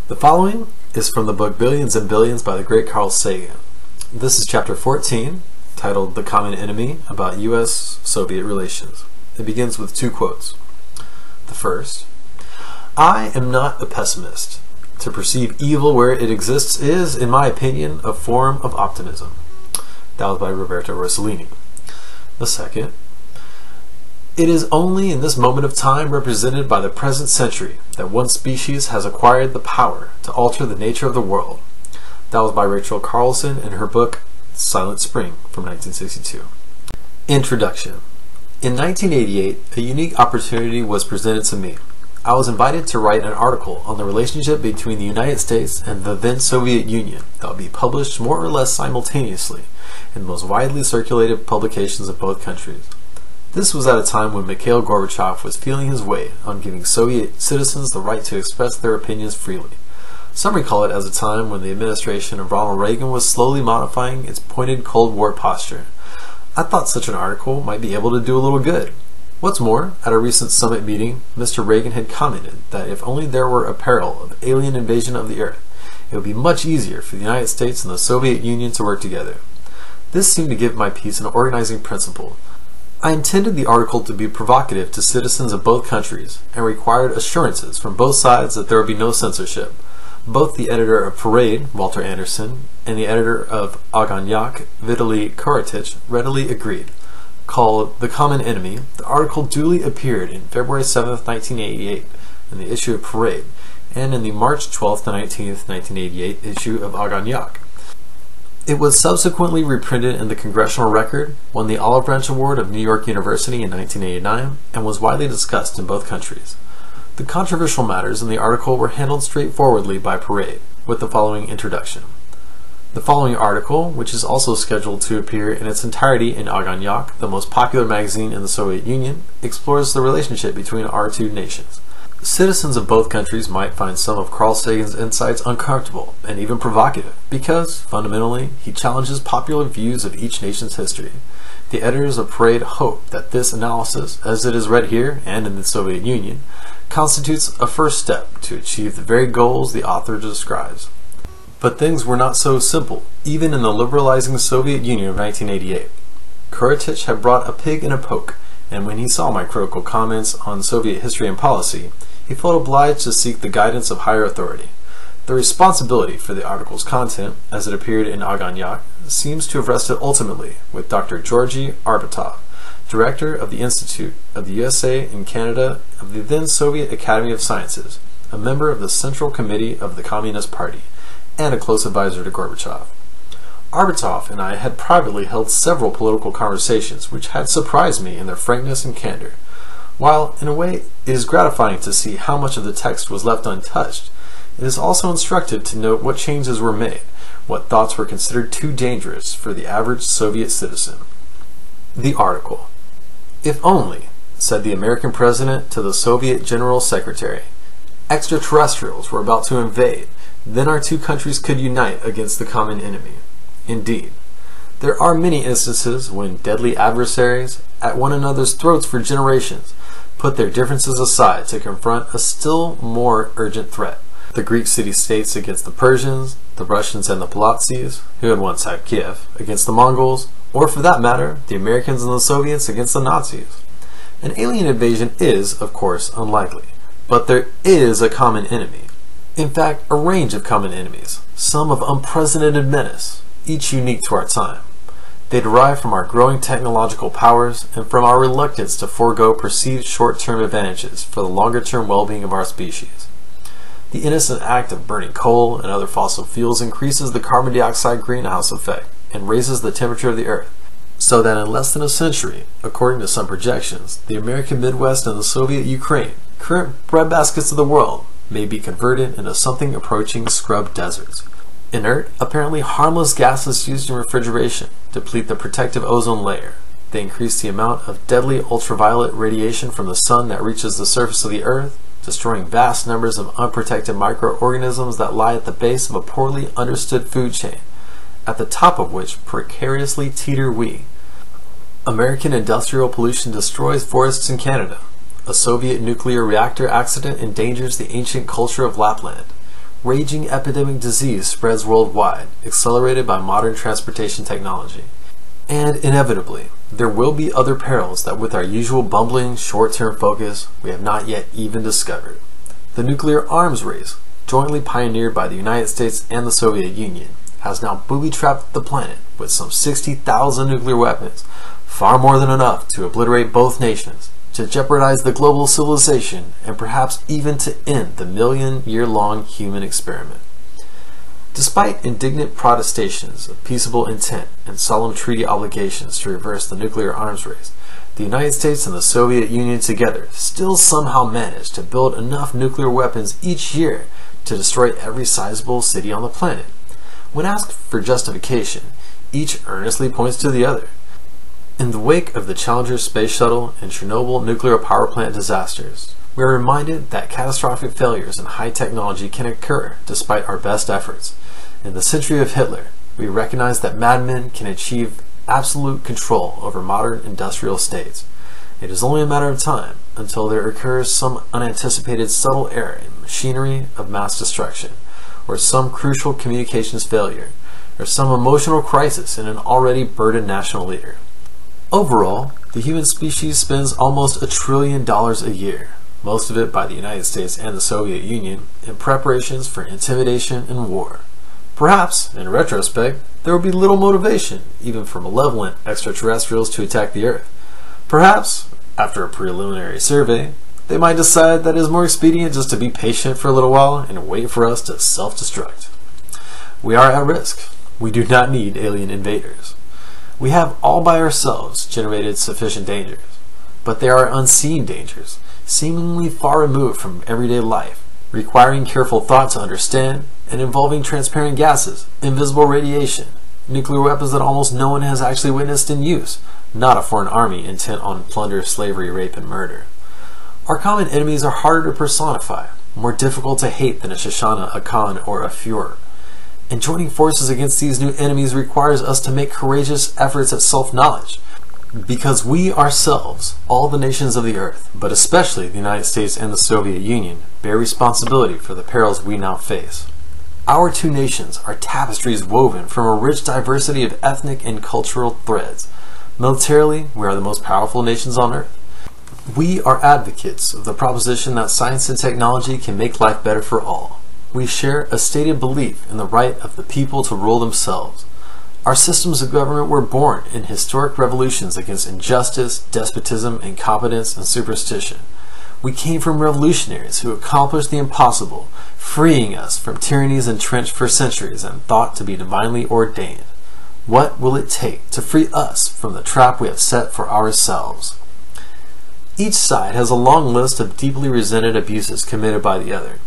The following is from the book Billions and Billions by the great Carl Sagan. This is chapter 14, titled The Common Enemy, about U.S.-Soviet relations. It begins with two quotes. The first, "I am not a pessimist. To perceive evil where it exists is, in my opinion, a form of optimism." That was by Roberto Rossellini. The second, "It is only in this moment of time represented by the present century that one species has acquired the power to alter the nature of the world." That was by Rachel Carlson in her book Silent Spring from 1962. Introduction. In 1988, a unique opportunity was presented to me. I was invited to write an article on the relationship between the United States and the then Soviet Union that would be published more or less simultaneously in the most widely circulated publications of both countries. This was at a time when Mikhail Gorbachev was feeling his way on giving Soviet citizens the right to express their opinions freely. Some recall it as a time when the administration of Ronald Reagan was slowly modifying its pointed Cold War posture. I thought such an article might be able to do a little good. What's more, at a recent summit meeting, Mr. Reagan had commented that if only there were a peril of alien invasion of the Earth, it would be much easier for the United States and the Soviet Union to work together. This seemed to give my piece an organizing principle. I intended the article to be provocative to citizens of both countries and required assurances from both sides that there would be no censorship. Both the editor of Parade, Walter Anderson, and the editor of Ogonyok, Vitaly Koratich, readily agreed. Called The Common Enemy, the article duly appeared in February 7, 1988 in the issue of Parade and in the March 12 to 19, 1988 issue of Ogonyok. It was subsequently reprinted in the Congressional Record, won the Olive Branch Award of New York University in 1989, and was widely discussed in both countries. The controversial matters in the article were handled straightforwardly by Parade, with the following introduction. The following article, which is also scheduled to appear in its entirety in Ogonyok, the most popular magazine in the Soviet Union, explores the relationship between our two nations. Citizens of both countries might find some of Carl Sagan's insights uncomfortable and even provocative because, fundamentally, he challenges popular views of each nation's history. The editors of Parade hope that this analysis, as it is read here and in the Soviet Union, constitutes a first step to achieve the very goals the author describes. But things were not so simple, even in the liberalizing Soviet Union of 1988. Koratich had brought a pig in a poke, and when he saw my critical comments on Soviet history and policy, he felt obliged to seek the guidance of higher authority. The responsibility for the article's content, as it appeared in Ogonyok, seems to have rested ultimately with Dr. Georgy Arbatov, director of the Institute of the USA and Canada of the then Soviet Academy of Sciences, a member of the Central Committee of the Communist Party, and a close advisor to Gorbachev. Arbatov and I had privately held several political conversations which had surprised me in their frankness and candor. While, in a way, it is gratifying to see how much of the text was left untouched, it is also instructive to note what changes were made, what thoughts were considered too dangerous for the average Soviet citizen. The article. "If only," said the American president to the Soviet General Secretary, "extraterrestrials were about to invade, then our two countries could unite against the common enemy." Indeed, there are many instances when deadly adversaries, at one another's throats for generations, put their differences aside to confront a still more urgent threat. The Greek city-states against the Persians, the Russians and the Polotskis, who had once had Kiev, against the Mongols, or for that matter, the Americans and the Soviets against the Nazis. An alien invasion is, of course, unlikely, but there is a common enemy. In fact, a range of common enemies, some of unprecedented menace, each unique to our time. They derive from our growing technological powers and from our reluctance to forego perceived short-term advantages for the longer-term well-being of our species. The innocent act of burning coal and other fossil fuels increases the carbon dioxide greenhouse effect and raises the temperature of the Earth, so that in less than a century, according to some projections, the American Midwest and the Soviet Ukraine, current breadbaskets of the world, may be converted into something approaching scrub deserts. Inert, apparently harmless gases used in refrigeration deplete the protective ozone layer. They increase the amount of deadly ultraviolet radiation from the sun that reaches the surface of the Earth, destroying vast numbers of unprotected microorganisms that lie at the base of a poorly understood food chain, at the top of which precariously teeter we. American industrial pollution destroys forests in Canada. A Soviet nuclear reactor accident endangers the ancient culture of Lapland. raging epidemic disease spreads worldwide, accelerated by modern transportation technology. And inevitably, there will be other perils that with our usual bumbling, short-term focus, we have not yet even discovered. The nuclear arms race, jointly pioneered by the United States and the Soviet Union, has now booby-trapped the planet with some 60,000 nuclear weapons, far more than enough to obliterate both nations, to jeopardize the global civilization, and perhaps even to end the million-year-long human experiment. Despite indignant protestations of peaceable intent and solemn treaty obligations to reverse the nuclear arms race, the United States and the Soviet Union together still somehow managed to build enough nuclear weapons each year to destroy every sizable city on the planet. When asked for justification, each earnestly points to the other. In the wake of the Challenger space shuttle and Chernobyl nuclear power plant disasters, we are reminded that catastrophic failures in high technology can occur despite our best efforts. In the century of Hitler, we recognize that madmen can achieve absolute control over modern industrial states. It is only a matter of time until there occurs some unanticipated subtle error in machinery of mass destruction, or some crucial communications failure, or some emotional crisis in an already burdened national leader. Overall, the human species spends almost $1 trillion a year, most of it by the United States and the Soviet Union, in preparations for intimidation and war. Perhaps, in retrospect, there will be little motivation, even for malevolent extraterrestrials, to attack the Earth. Perhaps, after a preliminary survey, they might decide that it is more expedient just to be patient for a little while and wait for us to self-destruct. We are at risk. We do not need alien invaders. We have all by ourselves generated sufficient dangers, but they are unseen dangers, seemingly far removed from everyday life, requiring careful thought to understand, and involving transparent gases, invisible radiation, nuclear weapons that almost no one has actually witnessed in use, not a foreign army intent on plunder, slavery, rape, and murder. Our common enemies are harder to personify, more difficult to hate than a Shoshana, a Khan, or a Fuhrer. And joining forces against these new enemies requires us to make courageous efforts at self-knowledge, because we ourselves, all the nations of the earth, but especially the United States and the Soviet Union, bear responsibility for the perils we now face. Our two nations are tapestries woven from a rich diversity of ethnic and cultural threads. Militarily, we are the most powerful nations on earth. We are advocates of the proposition that science and technology can make life better for all. We share a stated belief in the right of the people to rule themselves. Our systems of government were born in historic revolutions against injustice, despotism, incompetence, and superstition. We came from revolutionaries who accomplished the impossible, freeing us from tyrannies entrenched for centuries and thought to be divinely ordained. What will it take to free us from the trap we have set for ourselves? Each side has a long list of deeply resented abuses committed by the other.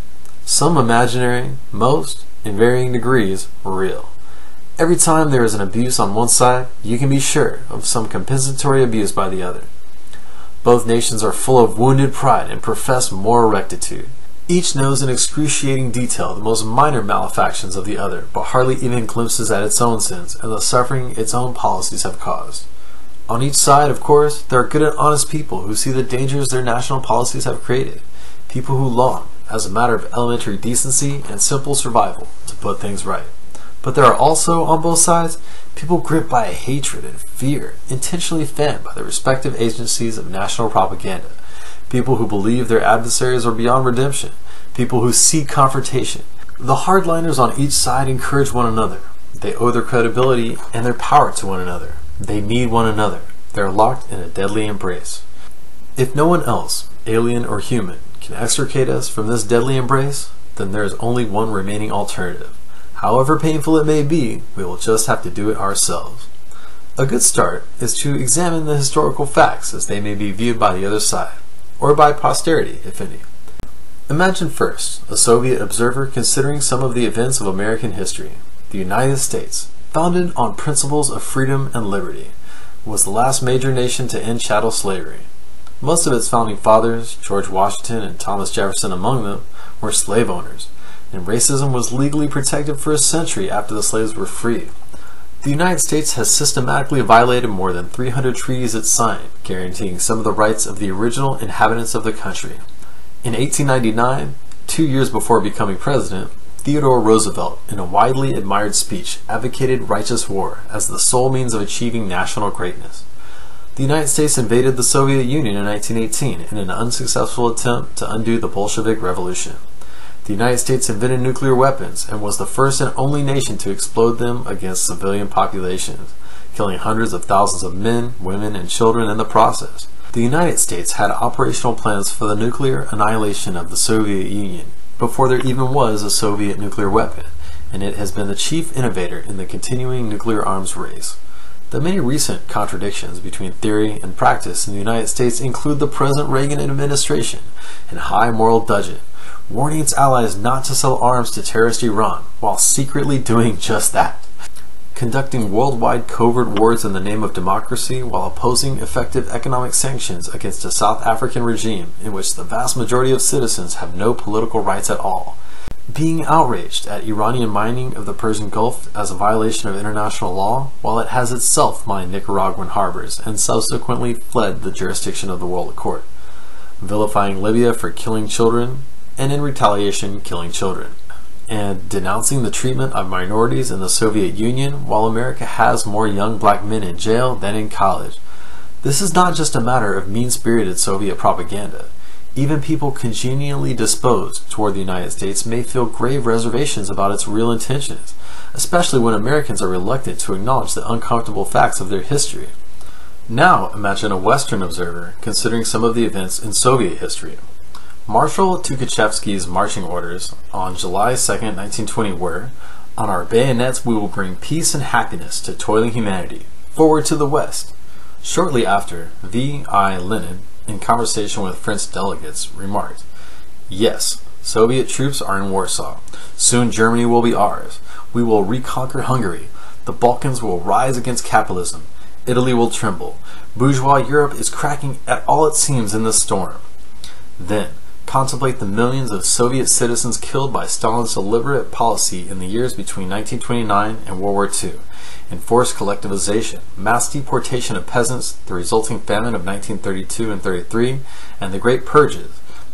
Some imaginary, most, in varying degrees, real. Every time there is an abuse on one side, you can be sure of some compensatory abuse by the other. Both nations are full of wounded pride and professed moral rectitude. Each knows in excruciating detail the most minor malefactions of the other, but hardly even glimpses at its own sins and the suffering its own policies have caused. On each side, of course, there are good and honest people who see the dangers their national policies have created, people who long, as a matter of elementary decency and simple survival, to put things right. But there are also, on both sides, people gripped by a hatred and fear intentionally fanned by the respective agencies of national propaganda, people who believe their adversaries are beyond redemption, people who seek confrontation. The hardliners on each side encourage one another. They owe their credibility and their power to one another. They need one another. They are locked in a deadly embrace. If no one else, alien or human, can extricate us from this deadly embrace, then there is only one remaining alternative. However painful it may be, we will just have to do it ourselves. A good start is to examine the historical facts as they may be viewed by the other side, or by posterity, if any. Imagine first a Soviet observer considering some of the events of American history. The United States, founded on principles of freedom and liberty, was the last major nation to end chattel slavery. Most of its founding fathers, George Washington and Thomas Jefferson among them, were slave owners, and racism was legally protected for a century after the slaves were freed. The United States has systematically violated more than 300 treaties it signed, guaranteeing some of the rights of the original inhabitants of the country. In 1899, 2 years before becoming president, Theodore Roosevelt, in a widely admired speech, advocated righteous war as the sole means of achieving national greatness. The United States invaded the Soviet Union in 1918 in an unsuccessful attempt to undo the Bolshevik Revolution. The United States invented nuclear weapons and was the first and only nation to explode them against civilian populations, killing hundreds of thousands of men, women, and children in the process. The United States had operational plans for the nuclear annihilation of the Soviet Union before there even was a Soviet nuclear weapon, and it has been the chief innovator in the continuing nuclear arms race. The many recent contradictions between theory and practice in the United States include the present Reagan administration in high moral dudgeon, warning its allies not to sell arms to terrorist Iran while secretly doing just that, conducting worldwide covert wars in the name of democracy while opposing effective economic sanctions against a South African regime in which the vast majority of citizens have no political rights at all, being outraged at Iranian mining of the Persian Gulf as a violation of international law while it has itself mined Nicaraguan harbors and subsequently fled the jurisdiction of the World Court, vilifying Libya for killing children and in retaliation killing children, and denouncing the treatment of minorities in the Soviet Union while America has more young black men in jail than in college. This is not just a matter of mean-spirited Soviet propaganda. Even people congenially disposed toward the United States may feel grave reservations about its real intentions, especially when Americans are reluctant to acknowledge the uncomfortable facts of their history. Now imagine a Western observer considering some of the events in Soviet history. Marshal Tukhachevsky's marching orders on July 2, 1920 were, "On our bayonets we will bring peace and happiness to toiling humanity. Forward to the West." Shortly after, V.I. Lenin, in conversation with French delegates, remarked, "Yes, Soviet troops are in Warsaw. Soon Germany will be ours. We will reconquer Hungary. The Balkans will rise against capitalism. Italy will tremble. Bourgeois Europe is cracking at all it seems in the storm." Then, contemplate the millions of Soviet citizens killed by Stalin's deliberate policy in the years between 1929 and World War II. Enforced collectivization, mass deportation of peasants, the resulting famine of 1932 and 33, and the Great Purges,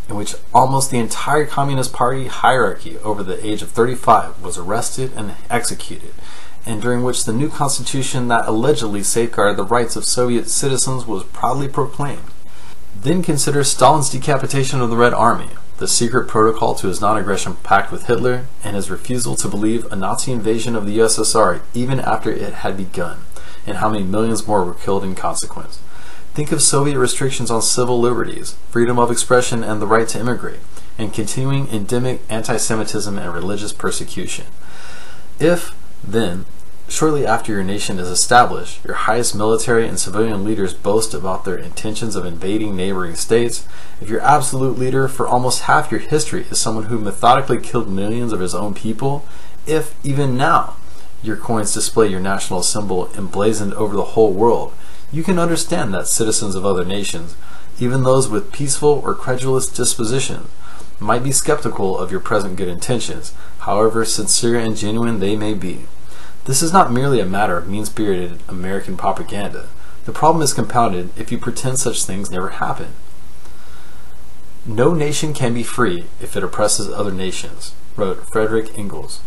in which almost the entire Communist Party hierarchy over the age of 35 was arrested and executed, and during which the new constitution that allegedly safeguarded the rights of Soviet citizens was proudly proclaimed. Then consider Stalin's decapitation of the Red Army, the secret protocol to his non-aggression pact with Hitler, and his refusal to believe a Nazi invasion of the USSR even after it had begun, and how many millions more were killed in consequence. Think of Soviet restrictions on civil liberties, freedom of expression and the right to immigrate, and continuing endemic anti-Semitism and religious persecution. If, then, shortly after your nation is established, your highest military and civilian leaders boast about their intentions of invading neighboring states, if your absolute leader for almost half your history is someone who methodically killed millions of his own people, if, even now, your coins display your national symbol emblazoned over the whole world, you can understand that citizens of other nations, even those with peaceful or credulous dispositions, might be skeptical of your present good intentions, however sincere and genuine they may be. This is not merely a matter of mean-spirited American propaganda. The problem is compounded if you pretend such things never happen. "No nation can be free if it oppresses other nations," wrote Frederick Engels.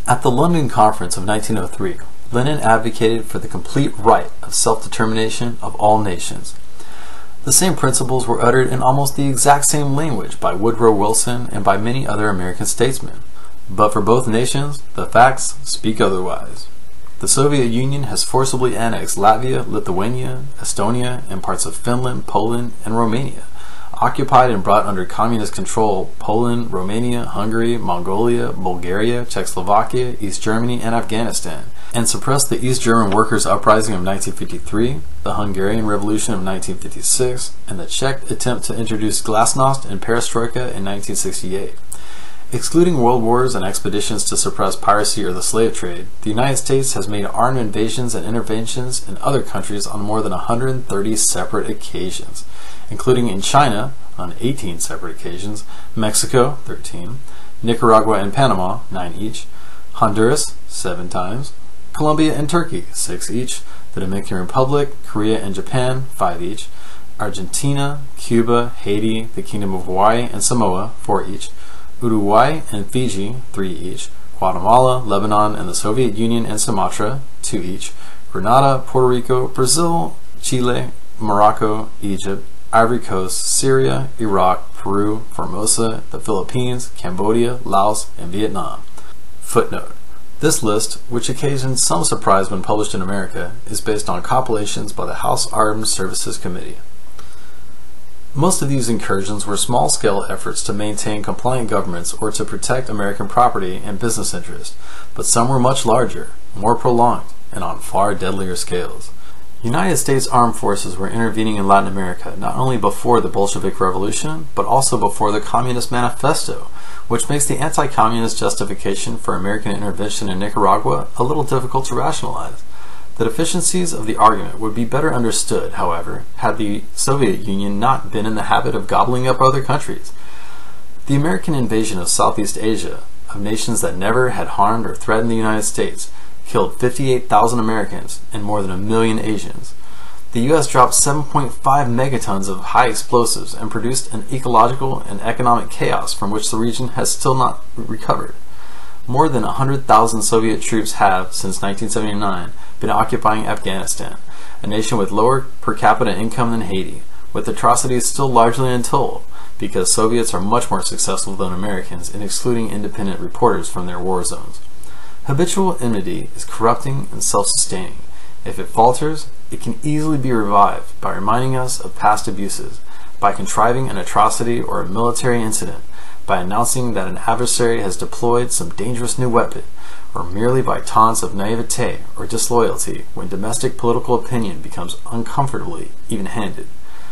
At the London Conference of 1903, Lenin advocated for the complete right of self-determination of all nations. The same principles were uttered in almost the exact same language by Woodrow Wilson and by many other American statesmen. But for both nations, the facts speak otherwise. The Soviet Union has forcibly annexed Latvia, Lithuania, Estonia, and parts of Finland, Poland, and Romania, occupied and brought under communist control Poland, Romania, Hungary, Mongolia, Bulgaria, Czechoslovakia, East Germany, and Afghanistan, and suppressed the East German Workers' Uprising of 1953, the Hungarian Revolution of 1956, and the Czech attempt to introduce glasnost and perestroika in 1968. Excluding world wars and expeditions to suppress piracy or the slave trade, the United States has made armed invasions and interventions in other countries on more than 130 separate occasions, including in China on 18 separate occasions, Mexico 13, Nicaragua and Panama 9 each, Honduras 7 times, Colombia and Turkey 6 each, the Dominican Republic, Korea and Japan 5 each, Argentina, Cuba, Haiti, the Kingdom of Hawaii and Samoa 4 each, Uruguay and Fiji, 3 each, Guatemala, Lebanon, and the Soviet Union and Sumatra, 2 each, Grenada, Puerto Rico, Brazil, Chile, Morocco, Egypt, Ivory Coast, Syria, Iraq, Peru, Formosa, the Philippines, Cambodia, Laos, and Vietnam. Footnote. This list, which occasioned some surprise when published in America, is based on compilations by the House Armed Services Committee. Most of these incursions were small-scale efforts to maintain compliant governments or to protect American property and business interests, but some were much larger, more prolonged, and on far deadlier scales. United States armed forces were intervening in Latin America not only before the Bolshevik Revolution, but also before the Communist Manifesto, which makes the anti-communist justification for American intervention in Nicaragua a little difficult to rationalize. The deficiencies of the argument would be better understood, however, had the Soviet Union not been in the habit of gobbling up other countries. The American invasion of Southeast Asia, of nations that never had harmed or threatened the United States, killed 58,000 Americans and more than 1 million Asians. The U.S. dropped 7.5 megatons of high explosives and produced an ecological and economic chaos from which the region has still not recovered. More than 100,000 Soviet troops have, since 1979, been occupying Afghanistan, a nation with lower per capita income than Haiti, with atrocities still largely untold, because Soviets are much more successful than Americans in excluding independent reporters from their war zones. Habitual enmity is corrupting and self-sustaining. If it falters, it can easily be revived by reminding us of past abuses, by contriving an atrocity or a military incident, by announcing that an adversary has deployed some dangerous new weapon, or merely by taunts of naivete or disloyalty when domestic political opinion becomes uncomfortably even-handed.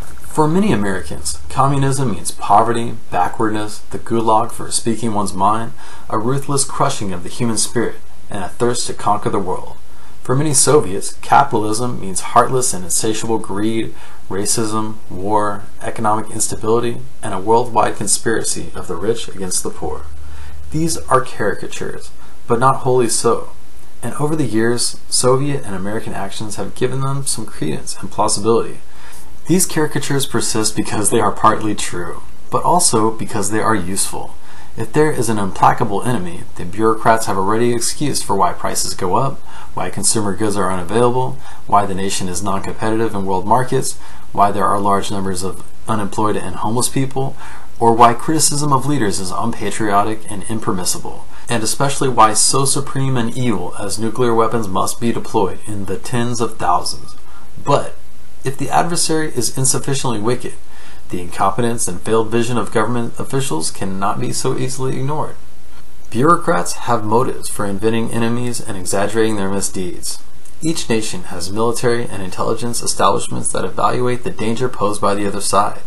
For many Americans, communism means poverty, backwardness, the gulag for speaking one's mind, a ruthless crushing of the human spirit, and a thirst to conquer the world. For many Soviets, capitalism means heartless and insatiable greed, racism, war, economic instability, and a worldwide conspiracy of the rich against the poor. These are caricatures, but not wholly so, and over the years, Soviet and American actions have given them some credence and plausibility. These caricatures persist because they are partly true, but also because they are useful. If there is an implacable enemy, the bureaucrats have a ready excuse for why prices go up, why consumer goods are unavailable, why the nation is non-competitive in world markets, why there are large numbers of unemployed and homeless people, or why criticism of leaders is unpatriotic and impermissible, and especially why so supreme an evil as nuclear weapons must be deployed in the tens of thousands. But if the adversary is insufficiently wicked, the incompetence and failed vision of government officials cannot be so easily ignored. Bureaucrats have motives for inventing enemies and exaggerating their misdeeds. Each nation has military and intelligence establishments that evaluate the danger posed by the other side.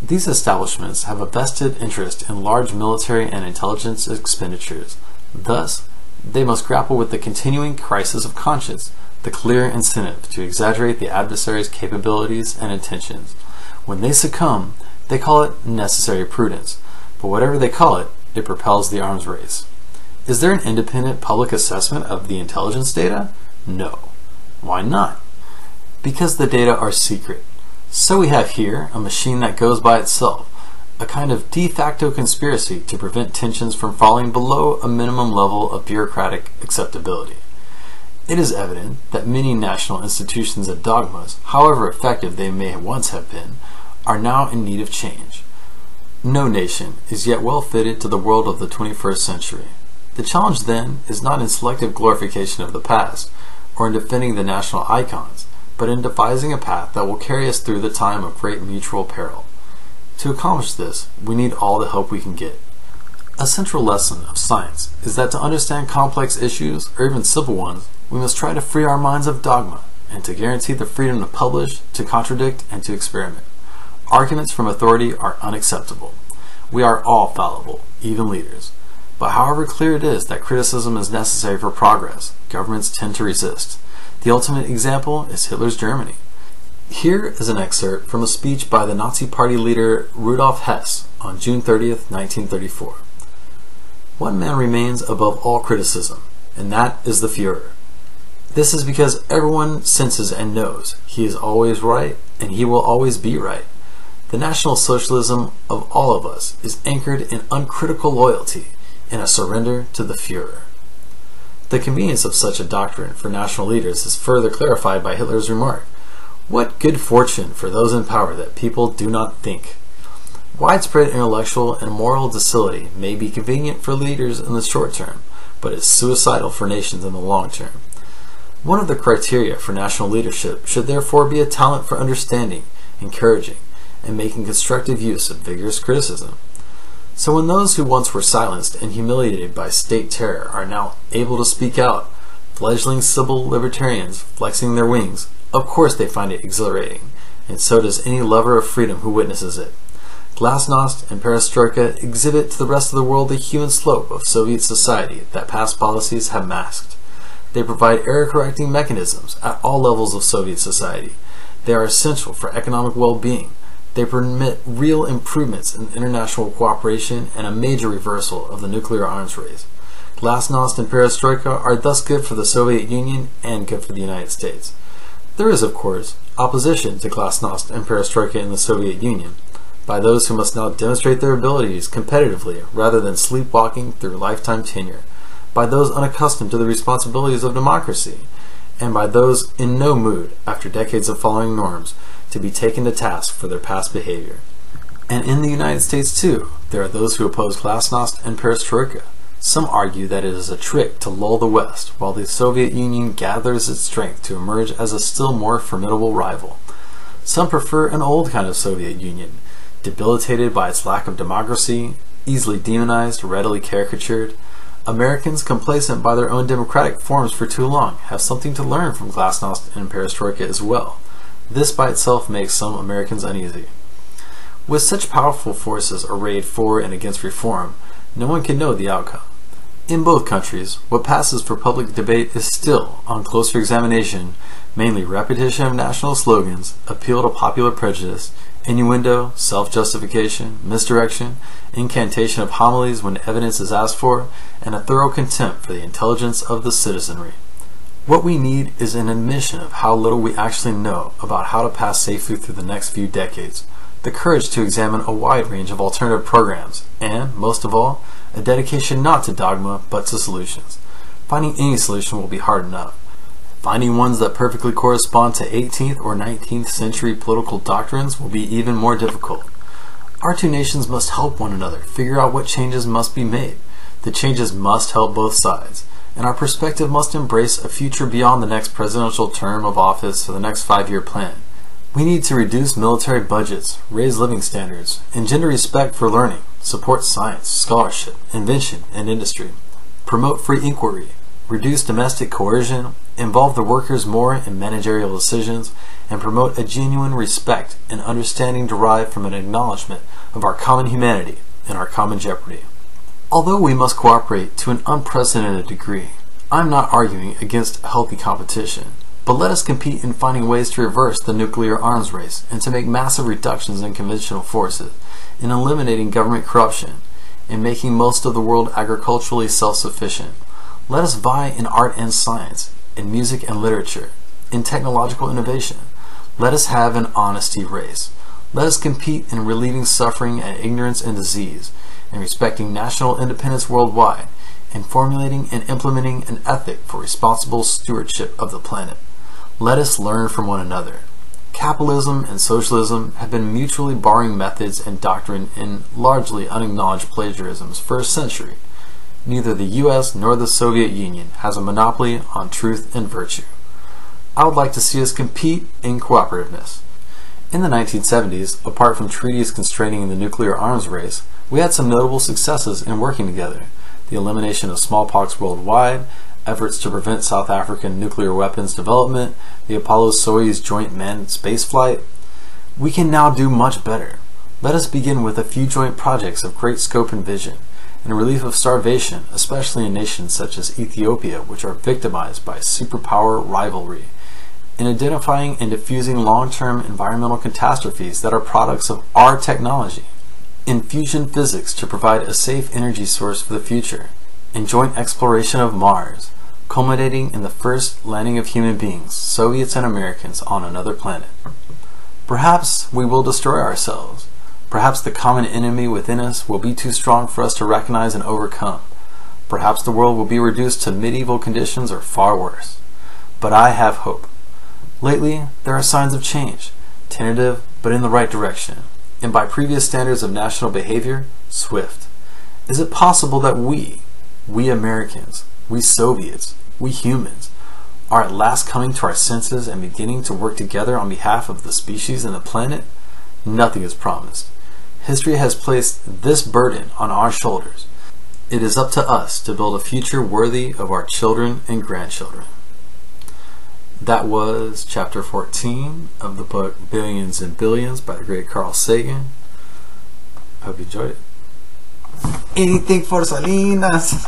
These establishments have a vested interest in large military and intelligence expenditures. Thus, they must grapple with the continuing crisis of conscience, the clear incentive to exaggerate the adversary's capabilities and intentions. When they succumb, they call it necessary prudence, but whatever they call it, it propels the arms race. Is there an independent public assessment of the intelligence data? No. Why not? Because the data are secret. So we have here a machine that goes by itself, a kind of de facto conspiracy to prevent tensions from falling below a minimum level of bureaucratic acceptability. It is evident that many national institutions and dogmas, however effective they may once have been, are now in need of change. No nation is yet well fitted to the world of the 21st century. The challenge then is not in selective glorification of the past, or in defending the national icons, but in devising a path that will carry us through the time of great mutual peril. To accomplish this, we need all the help we can get. A central lesson of science is that to understand complex issues, or even simple ones, we must try to free our minds of dogma, and to guarantee the freedom to publish, to contradict, and to experiment. Arguments from authority are unacceptable. We are all fallible, even leaders. But however clear it is that criticism is necessary for progress, governments tend to resist. The ultimate example is Hitler's Germany. Here is an excerpt from a speech by the Nazi Party leader Rudolf Hess on June 30th, 1934. One man remains above all criticism, and that is the Führer. This is because everyone senses and knows he is always right, and he will always be right. The National Socialism of all of us is anchored in uncritical loyalty and a surrender to the Führer. The convenience of such a doctrine for national leaders is further clarified by Hitler's remark, "What good fortune for those in power that people do not think." Widespread intellectual and moral docility may be convenient for leaders in the short term, but is suicidal for nations in the long term. One of the criteria for national leadership should therefore be a talent for understanding, encouraging, and making constructive use of vigorous criticism. So when those who once were silenced and humiliated by state terror are now able to speak out, fledgling civil libertarians flexing their wings, of course they find it exhilarating, and so does any lover of freedom who witnesses it. Glasnost and perestroika exhibit to the rest of the world the hue and slope of Soviet society that past policies have masked. They provide error-correcting mechanisms at all levels of Soviet society. They are essential for economic well-being. They permit real improvements in international cooperation and a major reversal of the nuclear arms race. Glasnost and perestroika are thus good for the Soviet Union and good for the United States. There is, of course, opposition to glasnost and perestroika in the Soviet Union, by those who must now demonstrate their abilities competitively rather than sleepwalking through lifetime tenure, by those unaccustomed to the responsibilities of democracy, and by those in no mood, after decades of following norms, to be taken to task for their past behavior. And in the United States too, there are those who oppose glasnost and perestroika. Some argue that it is a trick to lull the West, while the Soviet Union gathers its strength to emerge as a still more formidable rival. Some prefer an old kind of Soviet Union, debilitated by its lack of democracy, easily demonized, readily caricatured. Americans, complacent by their own democratic forms for too long, have something to learn from glasnost and perestroika as well. This by itself makes some Americans uneasy. With such powerful forces arrayed for and against reform, no one can know the outcome. In both countries, what passes for public debate is still, on closer examination, mainly repetition of national slogans, appeal to popular prejudice, innuendo, self-justification, misdirection, incantation of homilies when evidence is asked for, and a thorough contempt for the intelligence of the citizenry. What we need is an admission of how little we actually know about how to pass safely through the next few decades, the courage to examine a wide range of alternative programs, and, most of all, a dedication not to dogma but to solutions. Finding any solution will be hard enough. Finding ones that perfectly correspond to 18th or 19th century political doctrines will be even more difficult. Our two nations must help one another figure out what changes must be made. The changes must help both sides, and our perspective must embrace a future beyond the next presidential term of office or the next 5-year plan. We need to reduce military budgets, raise living standards, engender respect for learning, support science, scholarship, invention, and industry, promote free inquiry, reduce domestic coercion, involve the workers more in managerial decisions, and promote a genuine respect and understanding derived from an acknowledgement of our common humanity and our common jeopardy. Although we must cooperate to an unprecedented degree, I'm not arguing against healthy competition, but let us compete in finding ways to reverse the nuclear arms race and to make massive reductions in conventional forces, in eliminating government corruption, in making most of the world agriculturally self-sufficient. Let us vie in art and science, in music and literature, in technological innovation. Let us have an honesty race. Let us compete in relieving suffering and ignorance and disease, in respecting national independence worldwide, in formulating and implementing an ethic for responsible stewardship of the planet. Let us learn from one another. Capitalism and socialism have been mutually borrowing methods and doctrine in largely unacknowledged plagiarisms for a century. Neither the US nor the Soviet Union has a monopoly on truth and virtue. I would like to see us compete in cooperativeness. In the 1970s, apart from treaties constraining the nuclear arms race, we had some notable successes in working together. The elimination of smallpox worldwide, efforts to prevent South African nuclear weapons development, the Apollo-Soyuz joint manned spaceflight. We can now do much better. Let us begin with a few joint projects of great scope and vision, and relief of starvation, especially in nations such as Ethiopia, which are victimized by superpower rivalry, in identifying and diffusing long-term environmental catastrophes that are products of our technology, in fusion physics to provide a safe energy source for the future, in joint exploration of Mars, culminating in the first landing of human beings, Soviets and Americans, on another planet. Perhaps we will destroy ourselves. Perhaps the common enemy within us will be too strong for us to recognize and overcome. Perhaps the world will be reduced to medieval conditions or far worse. But I have hope. Lately, there are signs of change, tentative but in the right direction, and by previous standards of national behavior, swift. Is it possible that we Americans, we Soviets, we humans, are at last coming to our senses and beginning to work together on behalf of the species and the planet? Nothing is promised. History has placed this burden on our shoulders. It is up to us to build a future worthy of our children and grandchildren. That was chapter 14 of the book Billions and Billions by the great Carl Sagan. I hope you enjoyed it. Anything for Salinas!